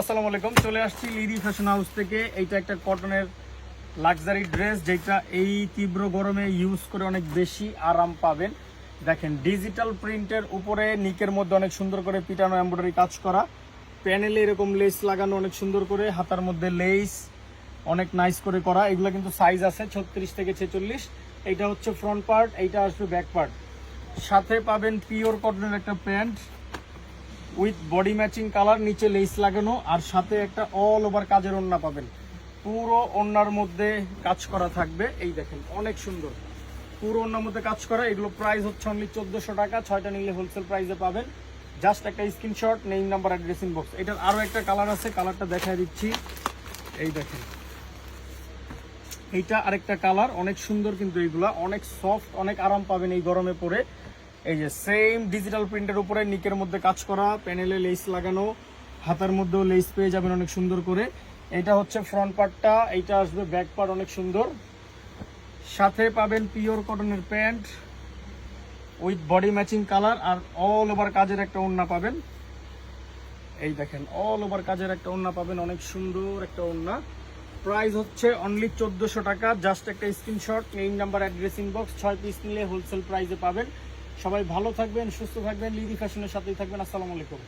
আসসালামু আলাইকুম। চলে আসছি লিডি ফ্যাশন হাউস থেকে। এইটা একটা কটনের লাক্সারি ড্রেস, যেটা এই তীব্র গরমে ইউজ করে অনেক বেশি আরাম পাবেন। দেখেন, ডিজিটাল প্রিন্টের উপরে নিকের মধ্যে অনেক সুন্দর করে পিটানো এমব্রয়ডারি কাজ করা, প্যানেলে এরকম লেস লাগানো অনেক সুন্দর করে, হাতার মধ্যে লেস অনেক নাইস করে করা। এগুলো কিন্তু সাইজ আছে 36 থেকে 46। এইটা হচ্ছে ফ্রন্ট পার্ট, এইটা আসবে ব্যাক পার্ট। সাথে পাবেন পিওর কটনের একটা pant with body matching colour, নিচে লেস লাগানো, আর সাথে একটা অল ওভার কাজের ওড়না পাবেন। পুরো ওড়নার মধ্যে কাজ করা থাকবে। এই দেখেন, অনেক সুন্দর পুরো ওড়নার মধ্যে কাজ করা। এগুলো প্রাইস হচ্ছে অনলি 1400 টাকা। 6টা নিলে হোলসেল প্রাইসে পাবেন। জাস্ট একটা screenshot, name number, address, inbox. এটার আরও একটা কালার আছে, কালারটা দেখাই দিচ্ছি। এই দেখেন, এইটা আরেকটা কালার, অনেক সুন্দর কিন্তু এইগুলা অনেক সফট, অনেক আরাম পাবেন এই গরমে পরে। এই যে সেম ডিজিটাল প্রিন্টের উপরে নিকের মধ্যে কাজ করা, প্যানেলে লেস লাগানো, হাতার মধ্যেও লেস পেয়ে যাবেন অনেক সুন্দর করে। এটা হচ্ছে ফ্রন্ট পার্টটা, এইটা আসবে ব্যাক পার্ট, অনেক সুন্দর। সাথে পাবেন পিওর কটনের pant with body matching colour, আর অল ওভার কাজের একটা ওড়না পাবেন। এই দেখেন, অল ওভার কাজের একটা ওড়না পাবেন, অনেক সুন্দর একটা ওড়না। প্রাইস হচ্ছে অনলি 1400 টাকা। জাস্ট একটা screenshot, name number, address, inbox. 6 piece নিলে হোলসেল প্রাইসে পাবেন। সবাই ভালো থাকবেন, সুস্থ থাকবেন, লিডি ফ্যাশনের সাথেই থাকবেন। আসসালামু আলাইকুম।